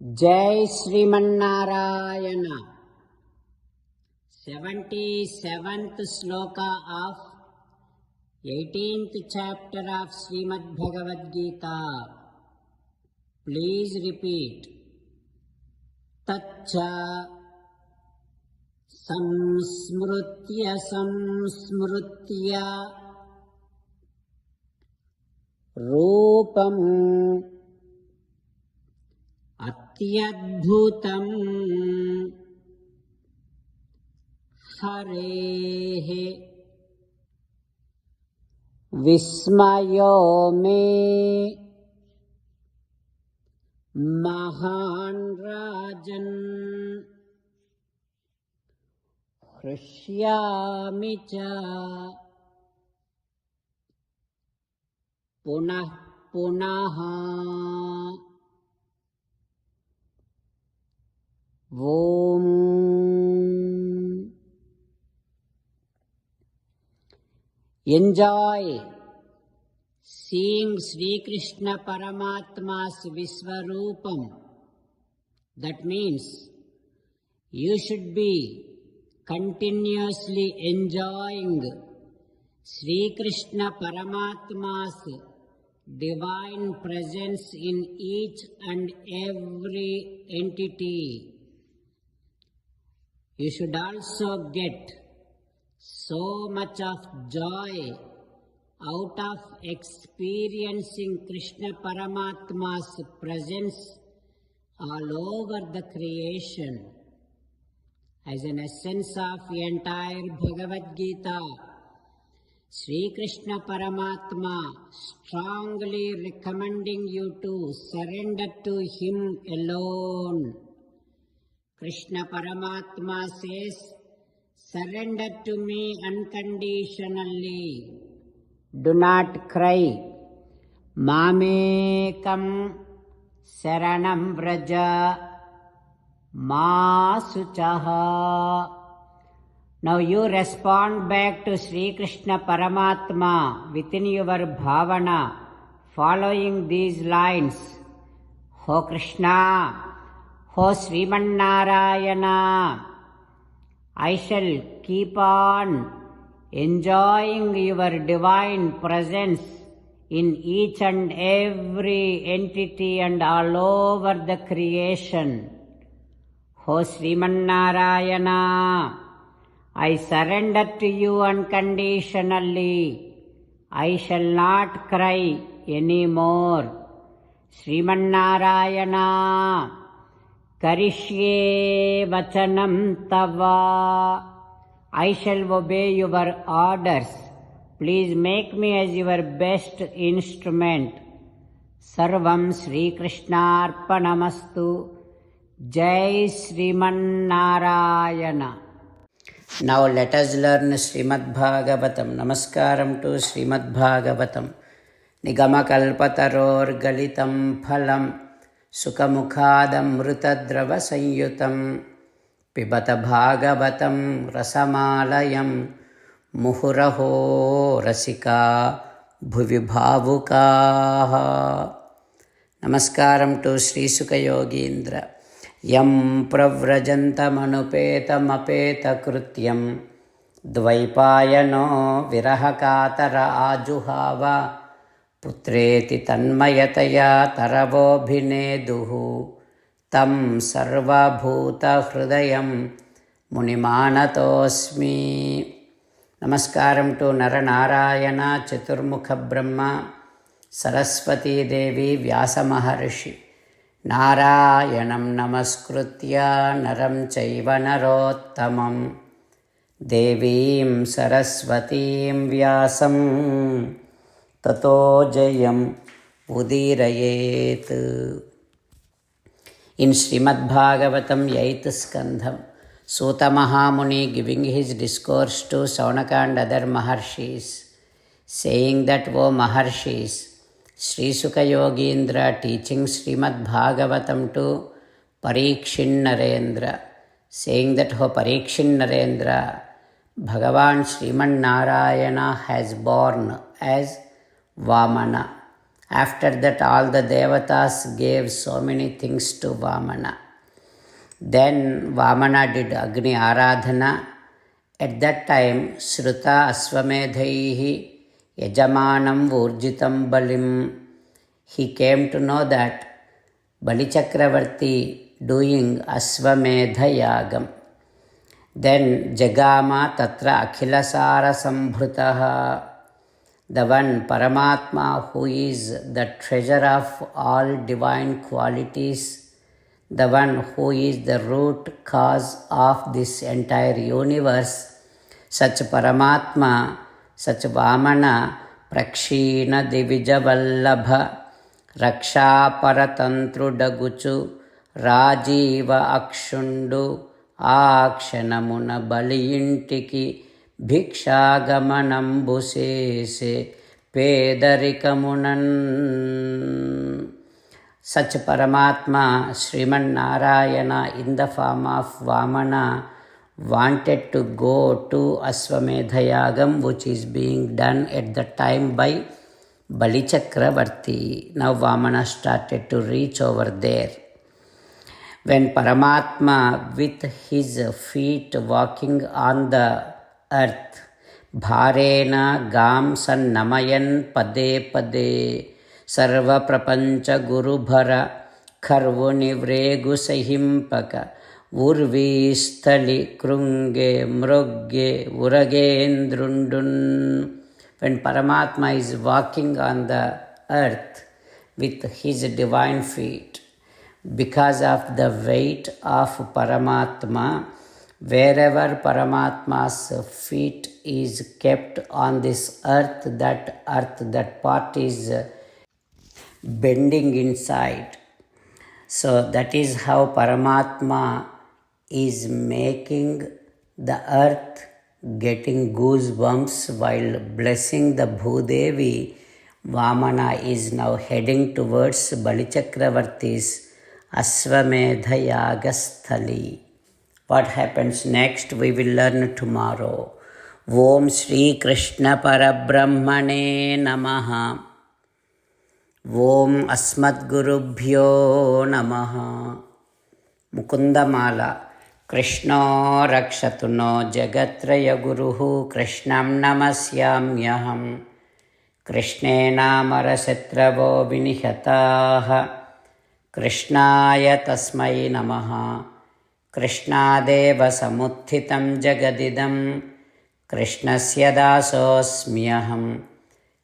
జై Srimannarayana. 77th Shloka of 18th chapter of Srimad Bhagavad Gita. Please repeat. Taccha samsmrutya rupam అత్యద్భుతం హరేః విస్మయో మే మహాన్ రాజన్ హృష్యామి చ పునః పునః. ఓం. Enjoy seeing Sri Krishna Paramatma's Visvarupam. That means you should be continuously enjoying Sri Krishna Paramatma's divine presence in each and every entity. You should also get so much of joy out of experiencing Krishna Paramatma's presence all over the creation. As an essence of the entire Bhagavad Gita, Sri Krishna Paramatma strongly recommending you to surrender to Him alone. Krishna Paramatma says, surrender to me unconditionally. Do not cry. Mamekam saranam vraja ma suchaha. Now you respond back to Sri Krishna Paramatma within your bhavana following these lines. Ho Krishna, Ho Srimannarayana, I shall keep on enjoying your divine presence in each and every entity and all over the creation. Ho Srimannarayana, I surrender to you unconditionally. I shall not cry anymore. Srimannarayana, Karishye vachanam tava. I shall obey your orders. Please make me as your best instrument. Sarvam Sri Krishnarpanamastu. Jai Srimannarayana. Now let us learn Srimad Bhagavatam. Namaskaram to Srimad Bhagavatam. Nigamakalpataror galitam phalam Sukhamukhadamrutadrava sanyutam Pibata Bhagavatam rasamalayam Muhuraho rasika bhuvi bhavukaha. Namaskaram to Sri Sukha Yogindra. Yam pravrajantamanupeta krutyam Dvaipayano virahakatara ajuhava Putreti tanmayataya taravobhineduhu Tam sarvabhuta hrudayam munimanatosmi. Namaskaram to Naranarayana Chaturmukha Brahma Saraswati Devi Vyasa Maharshi. Narayanam namaskritya naram chaiva narottamam Devim saraswatim vyasam tato jayam udirayet. In Srimad Bhagavatam 8th Skandham, Suta Mahamuni giving his discourse to Saunaka and other Maharshis, saying that, O Maharshis, Sri Sukha Yogindra teaching Srimad Bhagavatam to Parikshin Narendra, saying that, O Parikshin Narendra, Bhagavan Sriman Narayana has born as Vamana. After that, all the devatas gave so many things to Vamana. Then Vamana did Agni Aradhana. At that time, Sruta Asvamedhaihi Yajamanam Urjitam Balim. He came to know that Bali Chakravarti doing Asvamedha Yagam. Then Jagama Tatra Akhilasara Sambhrutaha. The one Paramatma who is the treasure of all divine qualities, the one who is the root cause of this entire universe, such Paramatma, such Vamana, Prakshina Divijavallabha, Raksha Paratantru Daguchu, Rajiva Akshundu, Akshanamuna Baliyintiki, భిక్షాగమనంబు చేసే పేదరికమునన్. Such Paramatma, Sriman Narayana, in the form of Vamana, wanted to go to Asvamedha Yagam, which is being done at the time by Bali Chakravarti. Now Vamana started to reach over there. When Paramatma, with his feet walking on the earth, bharena gam sannamayan pade pade, sarva prapancha guru bhara kharvu nivregu sahimpaka urvistali krunge mrugge uragendrundun. When Paramatma is walking on the earth with his divine feet, because of the weight of Paramatma, wherever Paramatma's feet is kept on this earth, that part is bending inside. So that is how Paramatma is making the earth getting goosebumps while blessing the Bhudevi. Vamana is now heading towards Bali Chakravarti's Asvamedha Yagasthali. What happens next we will learn tomorrow. Om Shri Krishna Parabrahmane Namaha. Om Asmadgurubhyo Namaha. Mukundamala. Krishna Rakshatu no Jagatraya Guruhu Krishnam Namasyamyaham. Krishnena Marasetravo Vinihataha. Krishnaya Tasmai Namaha. Krishnadeva Samuthitam Jagadidam. Krishnasya Dasosmyaham.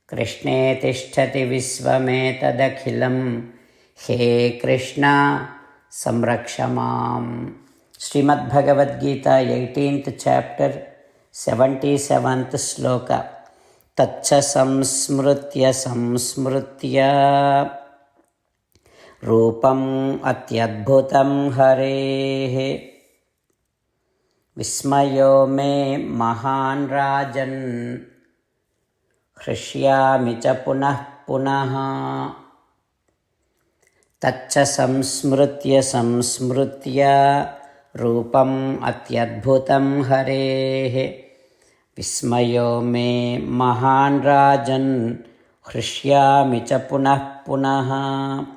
Krishne Tishtati Visvametadakhilam. He Krishna Samrakshamam. Srimad Bhagavad Gita, 18th chapter, 77th sloka. Tacha samsmrutya samsmrutya rupam atyadbhutam harehe vismayo me mahan rajan hrishyami cha punah punaha. Tacha samsmrutya samsmrutya rupam atyadbhutam harehe vismayo me mahan rajan hrishyami cha punah punaha.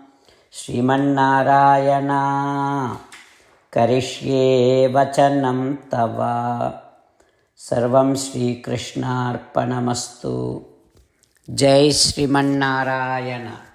Srimannarayana karishye vachanam tava. Sarvam Shri Krishnarpanamastu. Jai Srimannarayana.